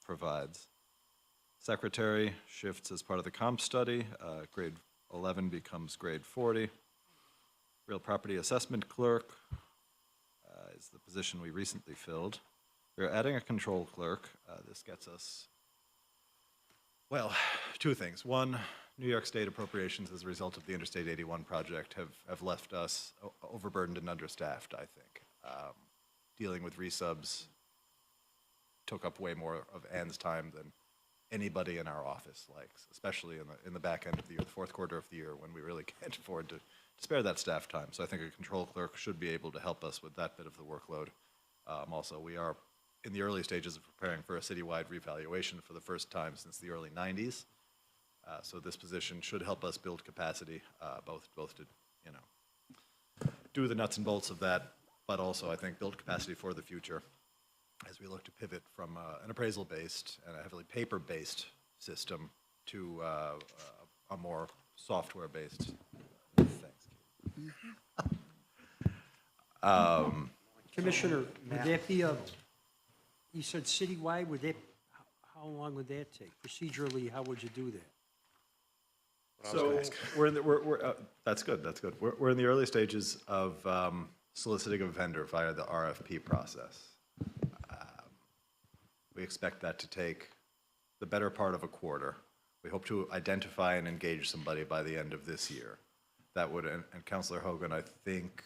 provides. Secretary shifts as part of the comp study. Grade 11 becomes grade 40. Real property assessment clerk is the position we recently filled. We're adding a control clerk. This gets us, well, two things. One, New York State appropriations as a result of the Interstate 81 project have left us overburdened and understaffed, I think. Dealing with resubs took up way more of Ann's time than anybody in our office likes, especially in the back end of the year, the fourth quarter of the year, when we really can't afford to spare that staff time. So I think a control clerk should be able to help us with that bit of the workload. Also, we are in the early stages of preparing for a citywide revaluation for the first time since the early 90s. So this position should help us build capacity, both to, do the nuts and bolts of that, but also, I think, build capacity for the future as we look to pivot from an appraisal-based and a heavily paper-based system to a more software-based. Commissioner, would that be you said citywide, how long would that take? Procedurally, how would you do that? So that's good, that's good. We're in the early stages of soliciting a vendor via the RFP process. We expect that to take the better part of a quarter. We hope to identify and engage somebody by the end of this year. That would, and Councilor Hogan, I think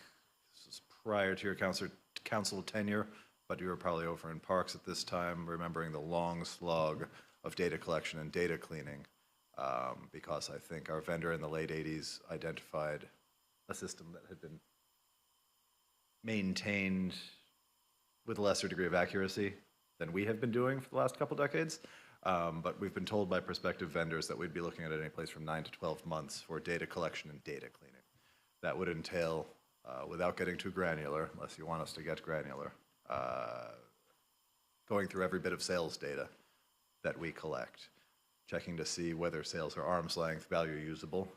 this was prior to your council tenure, but you were probably over in Parks at this time, remembering the long slog of data collection and data cleaning, because I think our vendor in the late 80s identified a system that had been maintained with a lesser degree of accuracy than we have been doing for the last couple decades. But we've been told by prospective vendors that we'd be looking at any place from 9 to 12 months for data collection and data cleaning. That would entail, without getting too granular, unless you want us to get granular, going through every bit of sales data that we collect, checking to see whether sales are arm's length, value usable,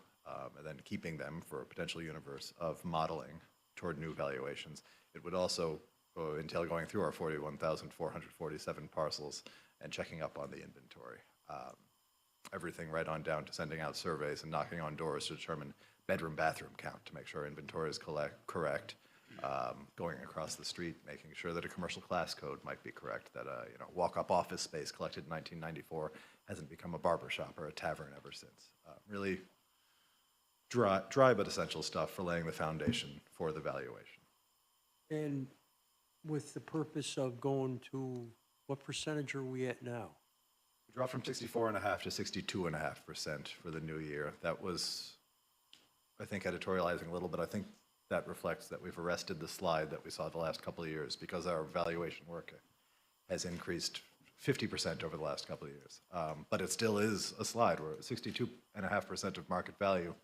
and then keeping them for a potential universe of modeling toward new valuations. It would also entail going through our 41,447 parcels and checking up on the inventory. Everything right on down to sending out surveys and knocking on doors to determine bedroom, bathroom count to make sure inventory is correct. Going across the street, making sure that a commercial class code might be correct, that a walk-up office space collected in 1994 hasn't become a barber shop or a tavern ever since. Really dry but essential stuff for laying the foundation for the valuation. And with the purpose of going to, what percentage are we at now? We dropped from 64.5% to 62.5% for the new year. That was, I think, editorializing a little bit. I think that reflects that we've arrested the slide that we saw the last couple of years because our valuation work has increased 50% over the last couple of years. But it still is a slide. We're at 62.5% of market value.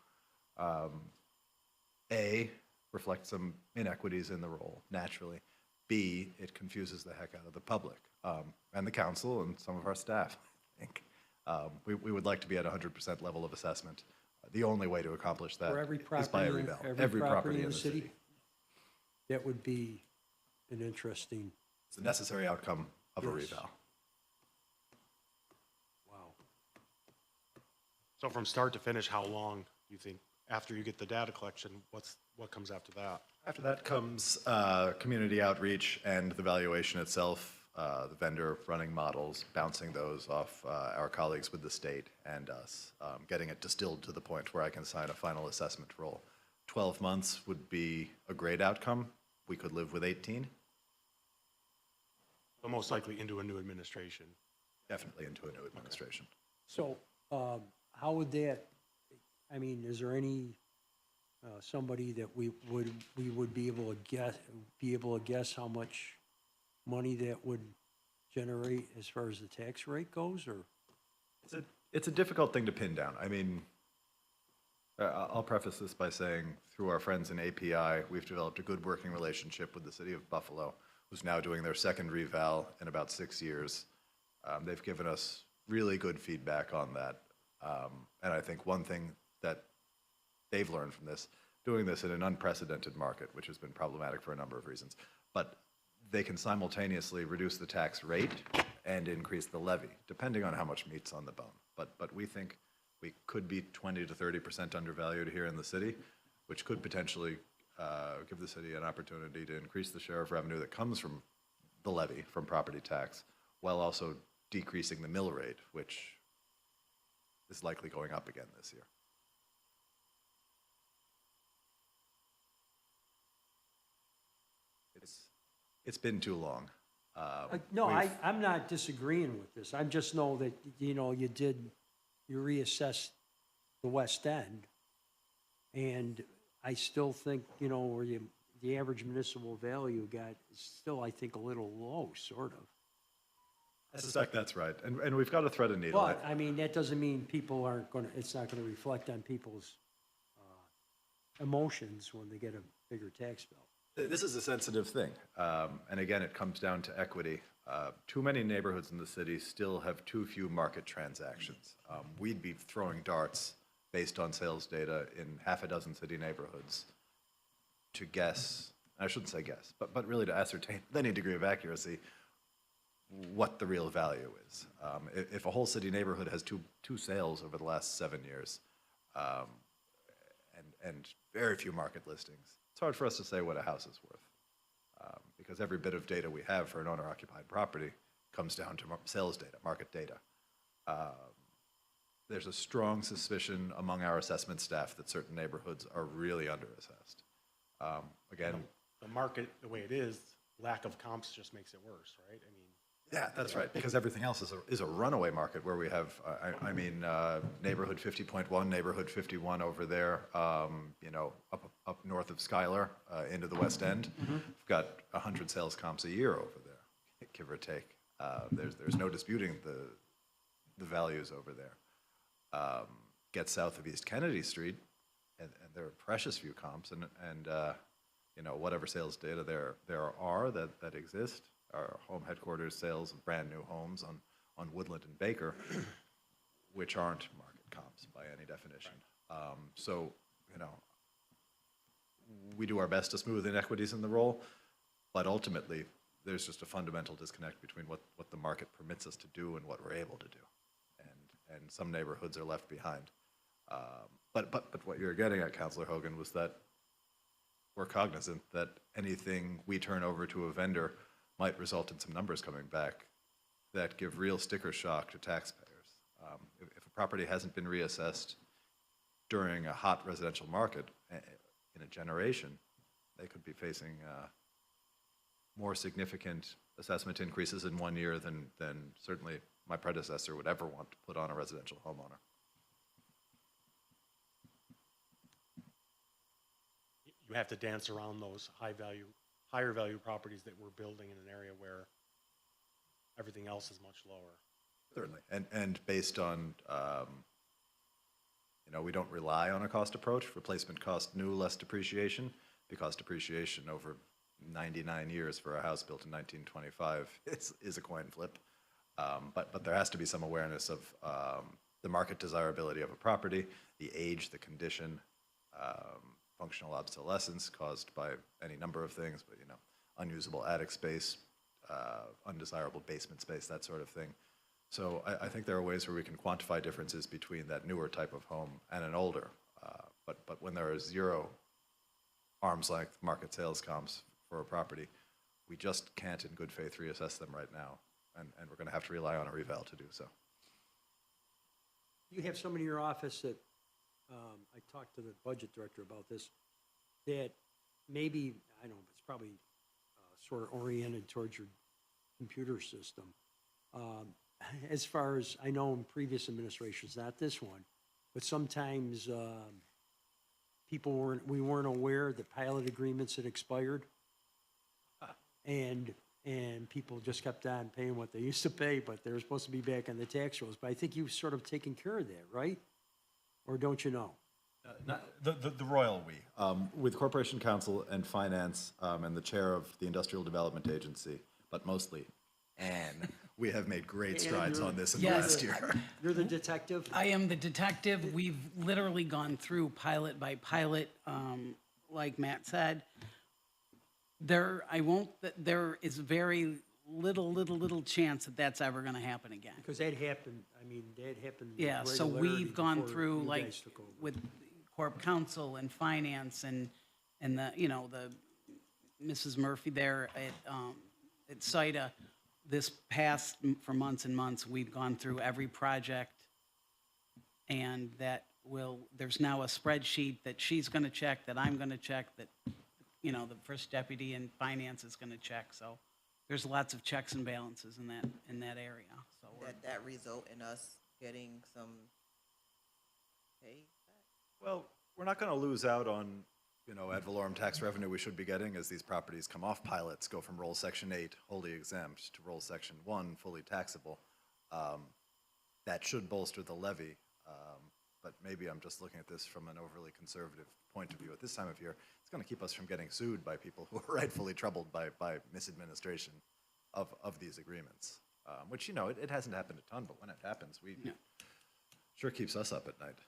A, reflects some inequities in the role, naturally. B, it confuses the heck out of the public and the council and some of our staff, I think. We would like to be at 100% level of assessment. The only way to accomplish that is by a reval. Every property in the city? That would be an interesting... It's a necessary outcome of a reval. Wow. So from start to finish, how long do you think, after you get the data collection, what comes after that? After that comes community outreach and the valuation itself, the vendor running models, bouncing those off our colleagues with the state and us, getting it distilled to the point where I can sign a final assessment roll. 12 months would be a great outcome. We could live with 18. But most likely into a new administration. Definitely into a new administration. So how would that, I mean, is there any somebody that we would be able to guess how much money that would generate as far as the tax rate goes, or? It's a difficult thing to pin down. I mean, I'll preface this by saying through our friends in API, we've developed a good working relationship with the city of Buffalo, who's now doing their second reval in about 6 years. They've given us really good feedback on that. And I think one thing that they've learned from this, doing this in an unprecedented market, which has been problematic for a number of reasons, but they can simultaneously reduce the tax rate and increase the levy, depending on how much meat's on the bone. But we think we could be 20 to 30% undervalued here in the city, which could potentially give the city an opportunity to increase the share of revenue that comes from the levy, from property tax, while also decreasing the mill rate, which is likely going up again this year. It's been too long. No, We've- I'm not disagreeing with this. I just know that, you know, you reassessed the West End. And I still think, you know, where the average municipal value got is still, I think, a little low, sort of. I suspect that's right. And we've got to thread a needle. But, I mean, that doesn't mean people aren't gonna, it's not gonna reflect on people's emotions when they get a bigger tax bill. This is a sensitive thing. And again, it comes down to equity. Too many neighborhoods in the city still have too few market transactions. We'd be throwing darts based on sales data in half a dozen city neighborhoods to guess, I shouldn't say guess, but really to ascertain with any degree of accuracy what the real value is. If a whole city neighborhood has two sales over the last 7 years, and very few market listings, it's hard for us to say what a house is worth, because every bit of data we have for an owner-occupied property comes down to sales data, market data. There's a strong suspicion among our assessment staff that certain neighborhoods are really under-assessed. Again, The market, the way it is, lack of comps just makes it worse, right? I mean, yeah, that's right, because everything else is a runaway market where we have, neighborhood 50.1, neighborhood 51 over there, up north of Schuyler, into the West End. We've got 100 sales comps a year over there, give or take. There's no disputing the values over there. Get south of East Kennedy Street, and there are precious few comps, and whatever sales data there are that exist, our home headquarters sales of brand new homes on Woodland and Baker, which aren't market comps by any definition. So, we do our best to smooth inequities in the role, but ultimately, there's just a fundamental disconnect between what the market permits us to do and what we're able to do. And some neighborhoods are left behind. But what you're getting at, Councilor Hogan, was that we're cognizant that anything we turn over to a vendor might result in some numbers coming back that give real sticker shock to taxpayers. If a property hasn't been reassessed during a hot residential market in a generation, they could be facing more significant assessment increases in 1 year than certainly my predecessor would ever want to put on a residential homeowner. you have to dance around those higher value properties that we're building in an area where everything else is much lower. Certainly, and based on, we don't rely on a cost approach. Replacement cost new, less depreciation, because depreciation over 99 years for a house built in 1925 is a coin flip. But there has to be some awareness of the market desirability of a property, the age, the condition, functional obsolescence caused by any number of things, but unusable attic space, undesirable basement space, that sort of thing. So I think there are ways where we can quantify differences between that newer type of home and an older. But when there are zero arm's length market sales comps for a property, we just can't in good faith reassess them right now. And we're going to have to rely on a reval to do so. You have somebody in your office that, I talked to the budget director about this, that maybe, I don't know, it's probably sort of oriented towards your computer system. As far as I know in previous administrations, not this one, but sometimes we weren't aware that pilot agreements had expired. And people just kept on paying what they used to pay, but they were supposed to be back on the tax rolls. But I think you've sort of taken care of that, right? Or don't you know? The royal we. With Corporation Counsel and Finance and the chair of the Industrial Development Agency, but mostly Anne, we have made great strides on this in the last year. You're the detective? I am the detective. We've literally gone through pilot by pilot, like Matt said. There is very little chance that that's ever gonna happen again. Because that happened, I mean, that happened with Yeah, so regularity we've gone before through, you like, guys took over. with Corp Counsel and Finance and the, you know, the Mrs. Murphy there at CITA, this past, for months and months, we've gone through every project, and there's now a spreadsheet that she's gonna check, that I'm gonna check, that, you know, the first deputy in finance is gonna check, so there's lots of checks and balances in that area, so we're. That result in us getting some pay back? Well, we're not going to lose out on, you know, ad valorem tax revenue we should be getting as these properties come off pilots, go from roll section 8, wholly exempt, to roll section 1, fully taxable. That should bolster the levy, but maybe I'm just looking at this from an overly conservative point of view at this time of year. It's going to keep us from getting sued by people who are rightfully troubled by misadministration of these agreements, which, you know, it hasn't happened a ton, but when it happens, sure keeps us up at night.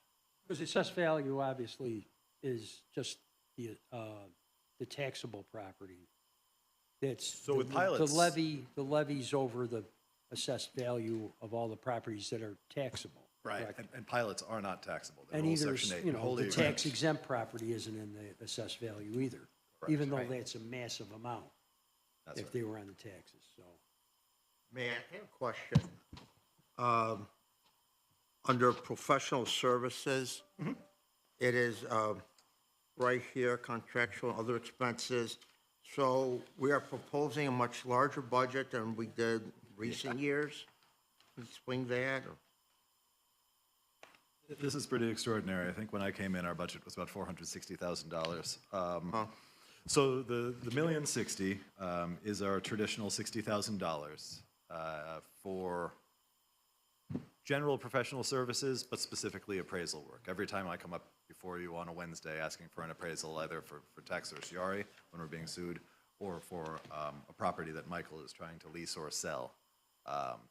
Because assessed value obviously is just the taxable property. That's. So with pilots- The levy's over the assessed value of all the properties that are taxable. correct? And pilots are not taxable. They're And roll either, section 8, you know, wholly the exempt. tax exempt property isn't in the assessed value either, Correct. even though Right. that's a massive amount That's if right. they were on the taxes, so. May I have a question? Under professional services, it is right here, contractual, other expenses. So we are proposing a much larger budget than we did recent years. Can you explain that? or- This is pretty extraordinary. I think when I came in, our budget was about $460,000. So the $1,060,000 is our traditional $60,000 for general professional services, but specifically appraisal work. Every time I come up before you on a Wednesday asking for an appraisal, either for tax certiorari when we're being sued, or for a property that Michael is trying to lease or sell,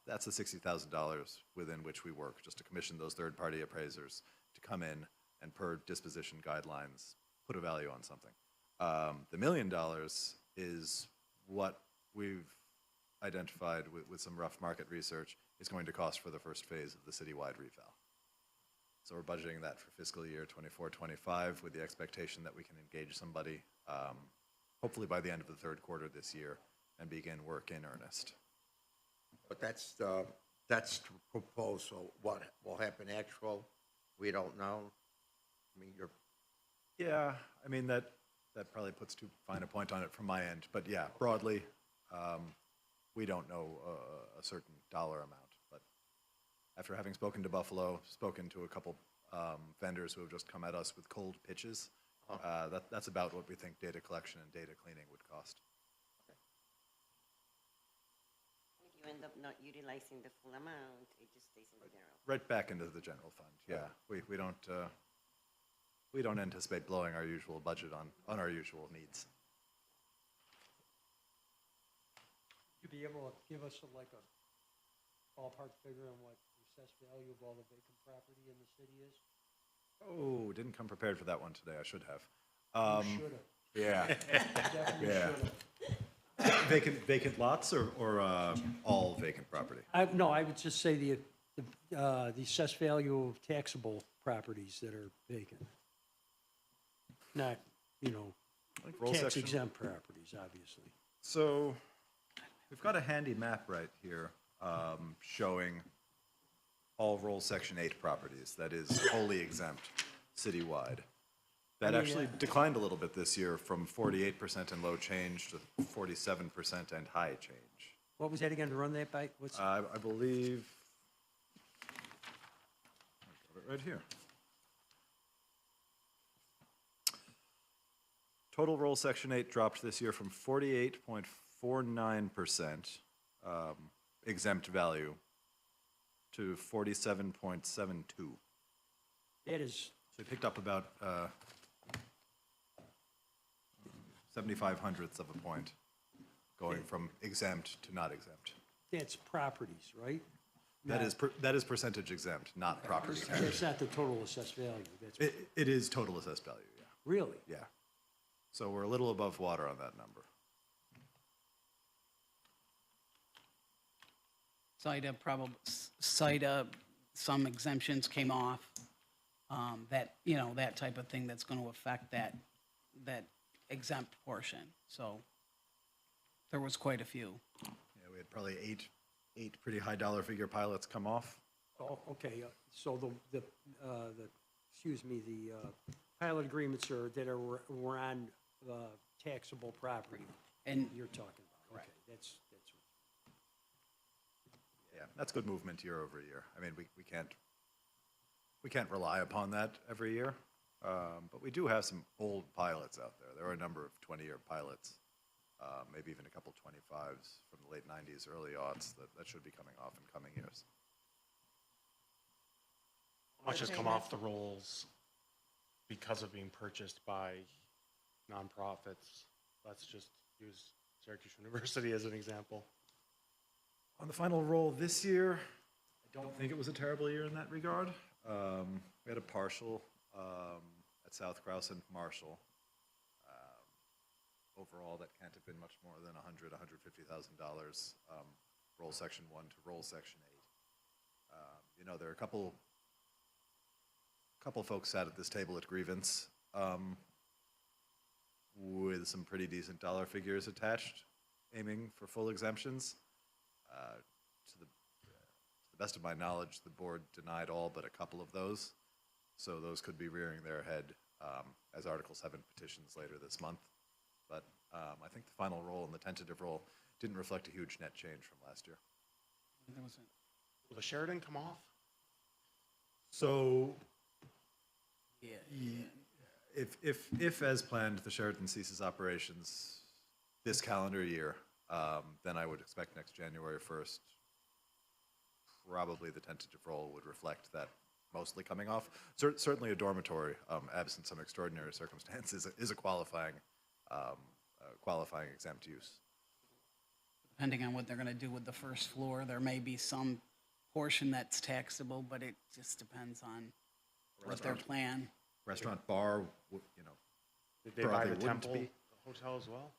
that's the $60,000 within which we work, just to commission those third-party appraisers to come in and, per disposition guidelines, put a value on something. The $1 million is what we've identified with some rough market research is going to cost for the first phase of the citywide reval. So we're budgeting that for fiscal year 24-25 with the expectation that we can engage somebody, hopefully by the end of the third quarter this year, and begin work in earnest. But that's the proposal. What will happen actual, we don't know. I mean, you're, Yeah, I mean, that probably puts too fine a point on it from my end, but yeah, broadly, we don't know a certain dollar amount. But after having spoken to Buffalo, spoken to a couple vendors who have just come at us with cold pitches, that's about what we think data collection and data cleaning would cost. If you end up not utilizing the full amount, it just stays in the general. Right back into the general fund, yeah. We don't anticipate blowing our usual budget on our usual needs. You be able to give us like a ballpark figure on what the assessed value of all the vacant property in the city is? Oh, didn't come prepared for that one today, I should have. You should've, Yeah, definitely yeah. should've. Vacant lots or all vacant property? No, I would just say the assessed value of taxable properties that are vacant. Not, you know, Like roll tax section. exempt properties, obviously. So, we've got a handy map right here showing all roll section 8 properties, that is wholly exempt citywide. That actually declined a little bit this year from 48% and low change to 47% and high change. What was that again, to run that by? What's, I believe, I've got it right here. Total roll section 8 dropped this year from 48.49% exempt value to 47.72. that is, So we picked up about 75 hundredths of a point, going from exempt to not exempt. that's properties, right? That is percentage exempt, not property. That's not the total assessed value, that's, It is total assessed value, yeah. really? Yeah. So we're a little above water on that number. CITA, some exemptions came off, that, you know, that type of thing that's going to affect that exempt portion. So there was quite a few. Yeah, we had probably eight pretty high dollar figure pilots come off. Oh, okay, so excuse me, the pilot agreements were on taxable property And you're talking about. Okay, that's Yeah, that's good movement year over year. I mean, we can't rely upon that every year, but we do have some old pilots out there. There are a number of 20-year pilots, maybe even a couple 25s from the late 90s, early aughts that should be coming off in coming years. How much has come off the rolls because of being purchased by nonprofits? Let's just use Syracuse University as an example. On the final roll this year, I don't think it was a terrible year in that regard. We had a partial at South Grouse and Marshall. Overall, that can't have been much more than $150,000, roll section 1 to roll section 8. You know, there are a couple folks sat at this table at grievance with some pretty decent dollar figures attached, aiming for full exemptions. To the best of my knowledge, the board denied all but a couple of those, so those could be rearing their head as Article 7 petitions later this month. But I think the final roll and the tentative roll didn't reflect a huge net change from last year. Will the Sheridan come off? So Yeah. if as planned, the Sheraton ceases operations this calendar year, then I would expect next January 1st, probably the tentative roll would reflect that mostly coming off. Certainly a dormitory, absent some extraordinary circumstances, is a qualifying exempt use. Depending on what they're going to do with the first floor, there may be some portion that's taxable, but it just depends on what their plan. Restaurant, bar, you know, Did they buy Broadly the wouldn't Temple be. Hotel as well?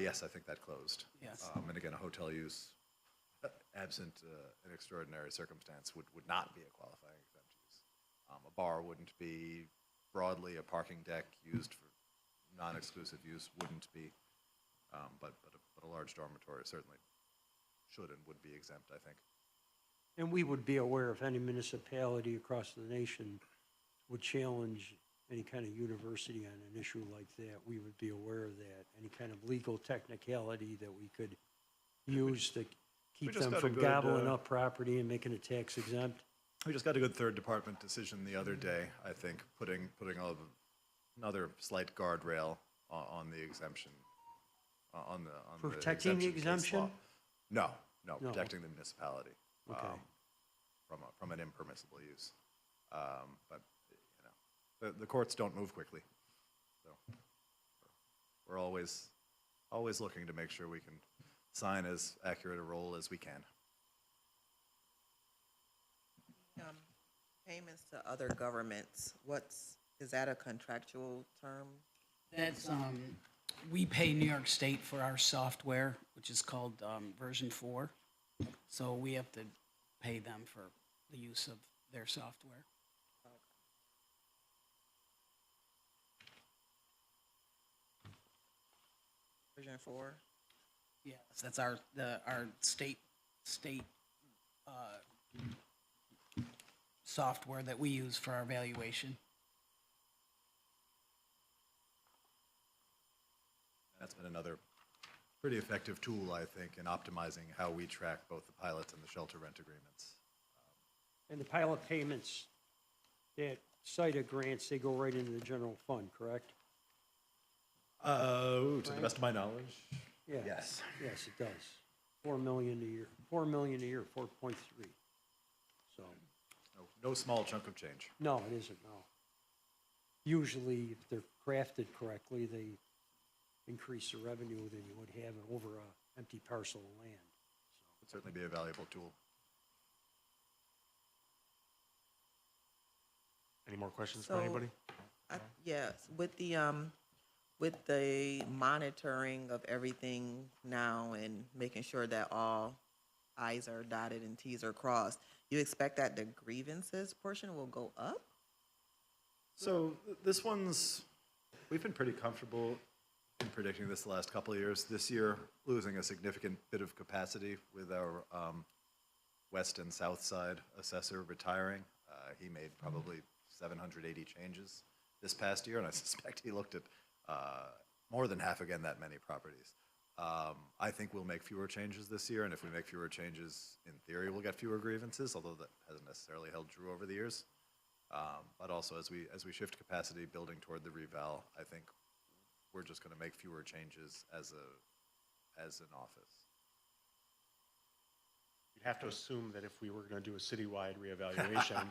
yes, I think that closed. Yes. And again, a hotel use, absent an extraordinary circumstance, would not be a qualifying exempt use. A bar wouldn't be, broadly, a parking deck used for non-exclusive use wouldn't be, but a large dormitory certainly should and would be exempt, I think. And we would be aware if any municipality across the nation would challenge any kind of university on an issue like that, we would be aware of that. Any kind of legal technicality that we could use to keep just them got a from good, gobbling up property and making it tax exempt. We just got a good third department decision the other day, I think, putting another slight guardrail on the exemption, on the Protecting the case exemption? law. No, No. protecting the municipality. Okay. From an impermissible use. But, you know, the courts don't move quickly. So we're always looking to make sure we can sign as accurate a roll as we can. Payments to other governments, is that a contractual term? That's, we pay New York State for our software, which is called version 4. So we have to pay them for the use of their software. Version 4? Yes, that's our state software that we use for our valuation. That's been another pretty effective tool, I think, in optimizing how we track both the pilots and the shelter rent agreements. And the pilot payments, that CITA grants, they go right into the general fund, correct? To the best of my knowledge, Yeah. yes. Yes, it does. 4 million a year, 4 million a year, 4.3. So, No small chunk of change. no, it isn't, no. Usually, if they're crafted correctly, they increase the revenue than you would have over a empty parcel of land. Would certainly be a valuable tool. Any more questions for So- anybody? Yes, with the monitoring of everything now and making sure that all i's are dotted and t's are crossed, you expect that the grievances portion will go up? So this one's, we've been pretty comfortable in predicting this the last couple of years. This year, losing a significant bit of capacity with our west and south side assessor retiring. He made probably 780 changes this past year, and I suspect he looked at more than half again that many properties. I think we'll make fewer changes this year, and if we make fewer changes, in theory, we'll get fewer grievances, although that hasn't necessarily held true over the years. But also, as we shift capacity building toward the reval, I think we're just going to make fewer changes as an office. You'd have to assume that if we were going to do a citywide reevaluation,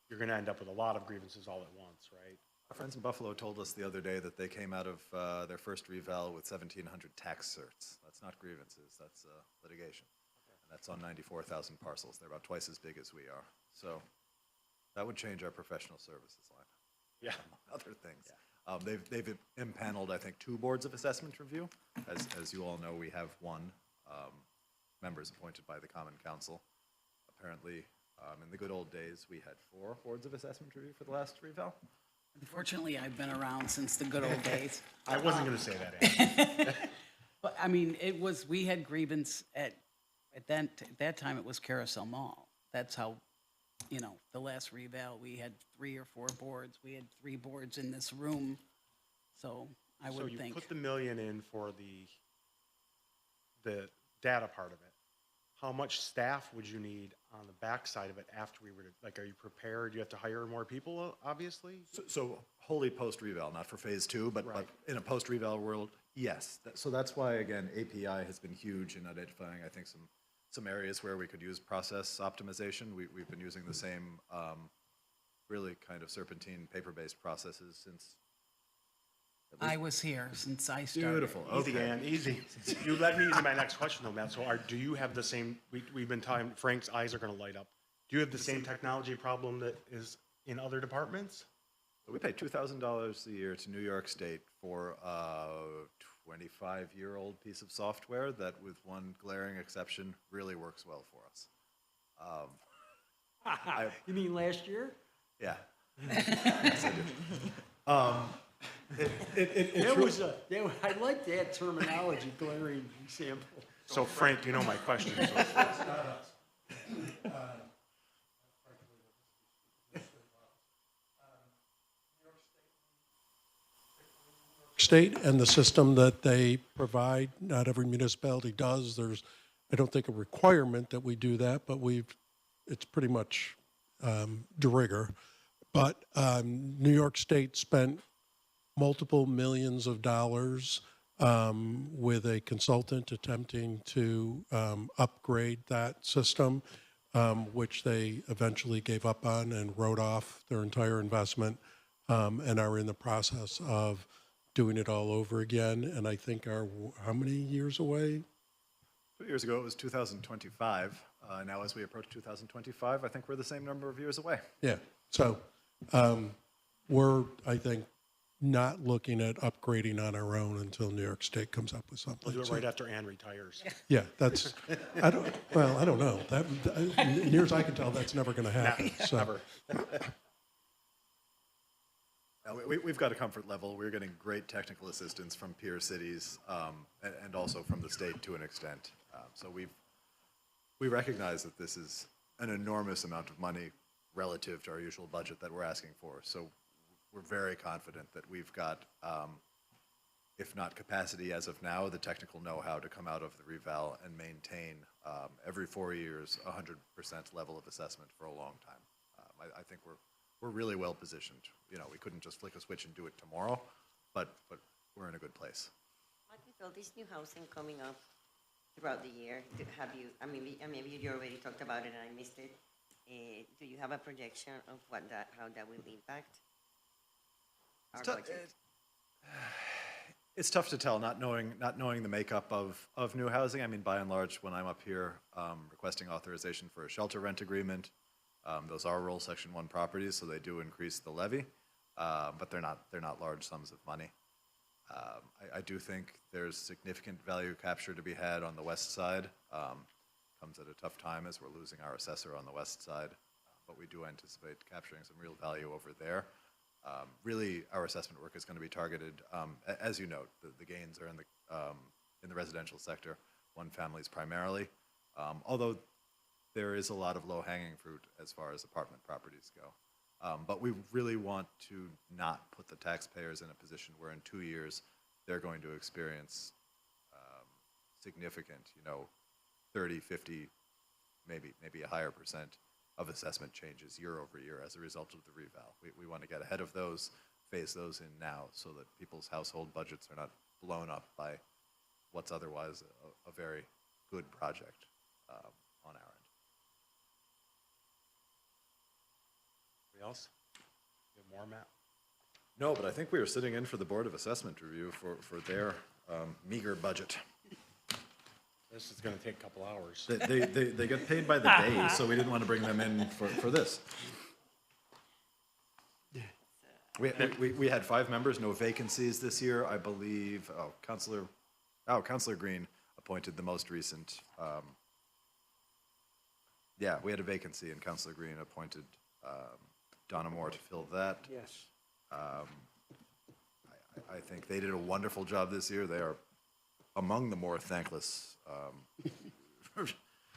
you're going to end up with a lot of grievances all at once, right? Our friends in Buffalo told us the other day that they came out of their first reval with 1,700 tax certs. That's not grievances, that's litigation. And that's on 94,000 parcels. They're about twice as big as we are. So that would change our professional services line. Yeah. Other things. They've impaneled, I think, 2 boards of assessment review. As you all know, we have one, members appointed by the Common Council. Apparently, in the good old days, we had 4 boards of assessment review for the last reval. Unfortunately, I've been around since the good old days. I wasn't going to say that, Andy. But, I mean, we had grievance at that time, it was Carousel Mall. That's how, the last reval, we had 3 or 4 boards. We had 3 boards in this room. So I So would you think, put the million in for the data part of it. How much staff would you need on the backside of it after we were to, like, are you prepared? You have to hire more people, obviously? So wholly post-reval, not for phase 2, but Right. in a post-reval world, yes. So that's why, again, API has been huge in identifying, I think, some areas where we could use process optimization. We've been using the same really kind of serpentine paper-based processes since. I was here since I started. Beautiful, Easy, okay. Ann, easy. You led me into my next question, though, Matt. So do you have the same, we've been talking, Frank's eyes are going to light up. Do you have the same technology problem that is in other departments? We pay $2,000 a year to New York State for a 25-year-old piece of software that, with one glaring exception, really works well for us. You mean last year? Yeah. Yes, I do. I like that terminology, glaring example. So Frank, you know my question. State and the system that they provide, not every municipality does. There's, I don't think, a requirement that we do that, but it's pretty much de rigueur. But New York State spent multiple millions of dollars with a consultant attempting to upgrade that system, which they eventually gave up on and wrote off their entire investment, and are in the process of doing it all over again. And I think are how many years away? 2 years ago, it was 2025. Now, as we approach 2025, I think we're the same number of years away. Yeah. So we're, I think, not looking at upgrading on our own until New York State comes up with something. We'll do it So, right after Ann retires. yeah, that's, I don't know. Near as I can tell, that's never going to happen. So. Never. Now, we've got a comfort level. We're getting great technical assistance from peer cities and also from the state to an extent. So we recognize that this is an enormous amount of money relative to our usual budget that we're asking for. So we're very confident that we've got, if not capacity as of now, the technical know-how to come out of the reval and maintain every 4 years 100% level of assessment for a long time. I think we're really well positioned. We couldn't just flick a switch and do it tomorrow, but we're in a good place. With all this new housing coming up throughout the year, have you, maybe you already talked about it and I missed it. Do you have a projection of how that will impact our budget? It's tough to tell, not knowing the makeup of new housing. I mean, by and large, when I'm up here requesting authorization for a shelter rent agreement, those are rural Section 1 properties, so they do increase the levy, but they're not large sums of money. I do think there's significant value capture to be had on the west side. comes at a tough time as we're losing our assessor on the west side, but we do anticipate capturing some real value over there. Really, our assessment work is going to be targeted, as you note, the gains are in the residential sector, one families primarily, although there is a lot of low-hanging fruit as far as apartment properties go. But we really want to not put the taxpayers in a position where in 2 years, they're going to experience significant, 30, 50, maybe a higher percent of assessment changes year over year as a result of the reval. We want to get ahead of those, phase those in now so that people's household budgets are not blown up by what's otherwise a very good project on our end. Anybody else? You have more, Matt? No, but I think we were sitting in for the Board of Assessment review for their meager budget. This is gonna take a couple hours. They get paid by the day, so we didn't want to bring them in for this. We had 5 members, no vacancies this year, I believe. Counselor Green appointed the most recent. Yeah, we had a vacancy, and Counselor Green appointed Donna Moore to fill that. Yes. I think they did a wonderful job this year. They are among the more thankless